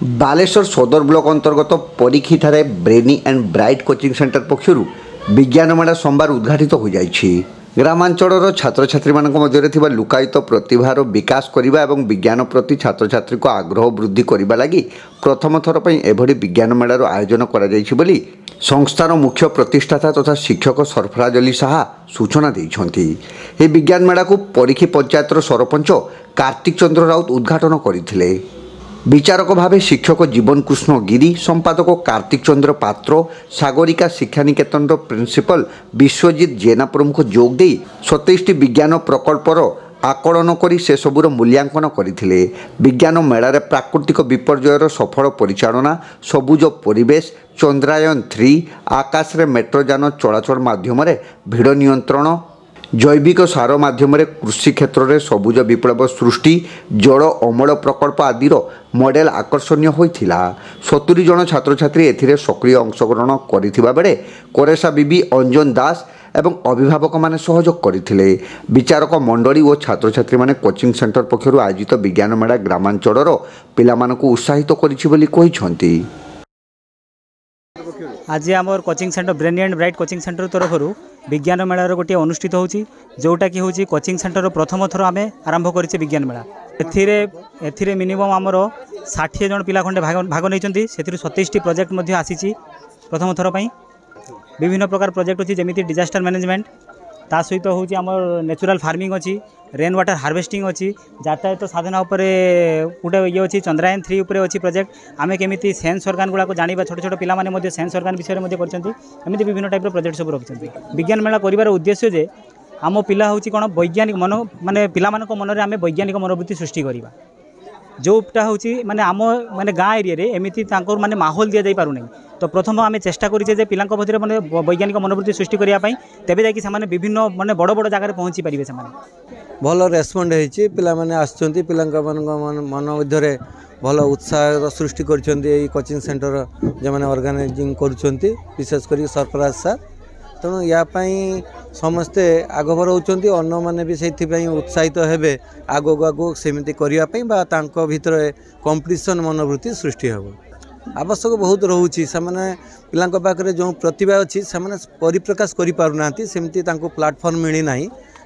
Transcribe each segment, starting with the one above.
बालेश्वर सदर ब्लॉक अंतर्गत परीक्षीठारे brainy and bright coaching centre पक्षर विज्ञान मेला सोमवार उद्घाटित हो जाइछि। ग्रामांचल छात्र छात्री मध्य लुकायित प्रतिभार विकास करने और विज्ञान प्रति छात्र छात्री को आग्रह वृद्धि करने लगी प्रथम थर पर एभली विज्ञान मेलार आयोजन कर संस्थार मुख्य प्रतिष्ठाता तथा शिक्षक सरफराज अली साहा सूचना देइछन्ति। ए विज्ञान मेला को परीक्षी पंचायतर सरपंच कार्तिक चंद्र राउत उद्घाटन करथिले। विचारक भावे शिक्षक जीवन कृष्ण गिरी, संपादक कार्तिक चंद्र पात्र, सागरिका शिक्षा निकेतन प्रिंसिपल विश्वजित जेना प्रमुख जोग दे 27 विज्ञान प्रकल्पर आकलन करी से सबुर मूल्यांकन करथिले। विज्ञान मेलार प्राकृतिक विपर्ययर सफल परिचालना, सबुज परिवेश, चंद्रायन 3, आकाश रे मेट्रोजान चलाचल माध्यम भिड़ नियंत्रण, जैविक सार माध्यम कृषि क्षेत्र में सबुज विप्लव सृष्टि, जल अमल प्रकल्प आदिर मॉडल आकर्षणीय होइथिला। 70 जन छात्र छात्री एथिरे सक्रिय अंशग्रहण करिथिबा बेले कोरेसा बीबी अंजन दास एवं अभिभावक माने सहयोग करथिले। विचारक मंडली और छात्र छात्री माने कोचिंग सेंटर पक्षरु आयोजित विज्ञान मेला ग्रामांचलर पिलामानकु उत्साहित करिछि बोली कहिसंती। आज आम coaching centre brainy and bright coaching centre तरफ विज्ञान मेलार गोटे अनुष्ठित होची, जोटा कि होची कोचिंग सेंटर प्रथम थर आम आरंभ करिছে विज्ञान मेला। एथिरे मिनिमम आमर 60 जन पिला खंडे भाग नहीं, से 27 प्रोजेक्ट मध्य आसी प्रथम थर पर। विभिन्न प्रकार प्रोजेक्ट अच्छी जमी डिजास्टर मैनेजमेंट, ता सहित हूँ आम नेचुरल फार्मिंग अच्छी, रेन वाटर हार्वेस्टिंग अच्छी, यातायात साधन उपर गोटे ये अच्छी, चंद्रायन 3 उपर अच्छी प्रोजेक्ट। आम केमी सेन्स ऑर्गान गुड़ा जाना, छोट छोट पिलाने सेन्स ऑर्गान विषय में करते विभिन्न टाइप प्रोजेक्ट सब रखिंट। विज्ञान मेला कर उद्देश्य जे आम पिला हूँ कौन वैज्ञानिक मन माने पिला मन में आम वैज्ञानिक मनोवृत्ति सृष्टि करवा, जोटा हूँ माने आम माने गाँ एरिया एमती माने माहौल दि जा पारना। तो प्रथम आम चेष्टा करें पिला मध्य माने वैज्ञानिक मनोवृत्ति सृष्टि करने, तेज जाकि विभिन्न माने बड़ बड़ जगह पहुँची पारे। से भल रेस्पॉन्ड होती, पिलाने आसुँच पिला मन मध्य भल उत्साह सृष्टि कर कोचिंग सेंटर जो मैंने ऑर्गेनाइजिंग करुँच, विशेषकर सरफराज सर। तेणु यापाई समस्ते आगभर होती, अन्न मैंने भी से उत्साहित हेबे आगो आगो सेमती करने भीतर कंपटीशन मनोवृत्ति सृष्टि हो। आवश्यक बहुत रोचे से पिला पाखे जो प्रतिभा अच्छी से परिप्रकाश करना, सेमती प्लाटफर्म मिलना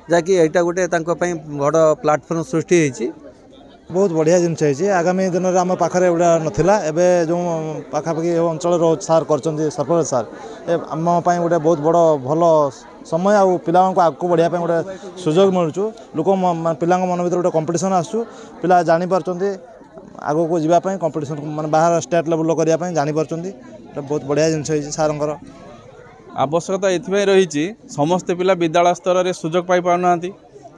जहाँकि यहाँ गोटे बड़ प्लाटफर्म सृष्टि होती। बहुत बढ़िया जिनस है। आगामी दिन में आम पाखे एवं नाला, एवं जो पाखापाखि अंचल सार कर सरपंच सार आम गोटे बहुत बड़ भल समय आ पिला आगे बढ़ापी गोटे सुजोग मिलूँ। लोक पिला मन भर गोटे कंपटीशन आसू, पिला जापार आग को जावाई कंपटीशन मैं बाहर स्टेट लेवल करने जापार, बहुत बढ़िया जिनस है। सार आवश्यकता ये रही समस्ते पिला विद्यालय स्तर में सुजोग पाई पाना,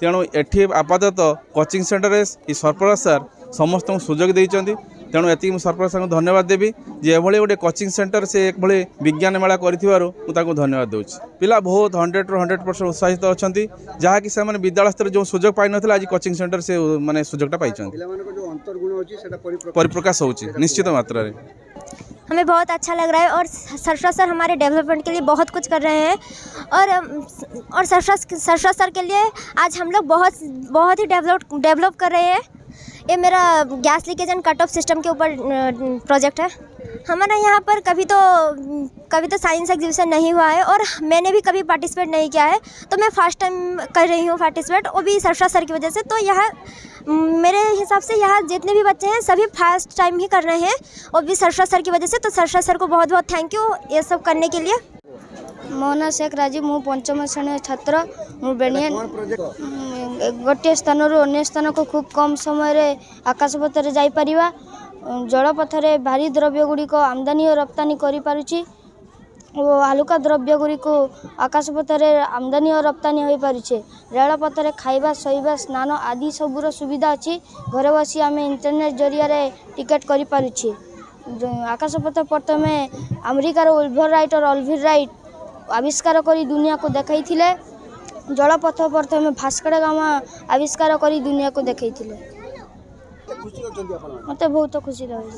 तेणु एठी आपातत कोचिंग सेंटर सरफराज सर समस्त सुजोग देइचंती। तेणु एति सरफराज सर को धन्यवाद देवी जे एभली गोटे कोचिंग सेंटर से एक भली विज्ञान मेला करिथिबारु मुझे धन्यवाद दूची। पिला बहुत 100% उत्साहित अछंती, जहाँकि से माने विद्यालय स्तर जो सुजोग पाई नथिला आज कोचिंग सेंटर से माने सुजोगटा पाइचंती। परिप्रकाश होची निश्चित मात्रा रे। हमें बहुत अच्छा लग रहा है और सरफराज सर हमारे डेवलपमेंट के लिए बहुत कुछ कर रहे हैं और सरफराज सर के लिए आज हम लोग बहुत ही डेवलप कर रहे हैं। ये मेरा gas leakage and cut off system के ऊपर प्रोजेक्ट है। हमारा यहाँ पर कभी तो साइंस एग्जीबिशन नहीं हुआ है और मैंने भी कभी पार्टिसिपेट नहीं किया है, तो मैं फर्स्ट टाइम कर रही हूँ पार्टिसिपेट, वो भी सरफराज सर की वजह से। तो यह मेरे हिसाब से यहाँ जितने भी बच्चे हैं सभी फर्स्ट टाइम ही कर रहे हैं, और भी सरफराज सर की वजह से। तो सरफराज सर को बहुत बहुत थैंक यू ये सब करने के लिए। मोहना शेख राजीव, मु 5म श्रेणी छात्र। ब्रेनियन गोटे स्थान अन्य स्थान को खूब कम समय आकाशपथ जापर, जलपथरे भारी द्रव्य गुड़िक आमदानी और रप्तानी करि और हालुका द्रव्य गुड़िक आकाशपथरे आमदानी और रप्तानी हो पारे। रेलपथरे खाइबा शोइबा स्नान आदि सबूर सुविधा अच्छी। घरे बसी आम इंटरनेट जरिया टिकेट करें। आकाशपथ प्रथमे अमेरिकार उल्वर राइट और अल्विर राइट आविष्कार करी दुनिया को देखाई थिले। जलपथ प्रथमे भास्कर गामा आविष्कार करी दुनिया को देखाई थिले। मते बहुत खुशी लगे।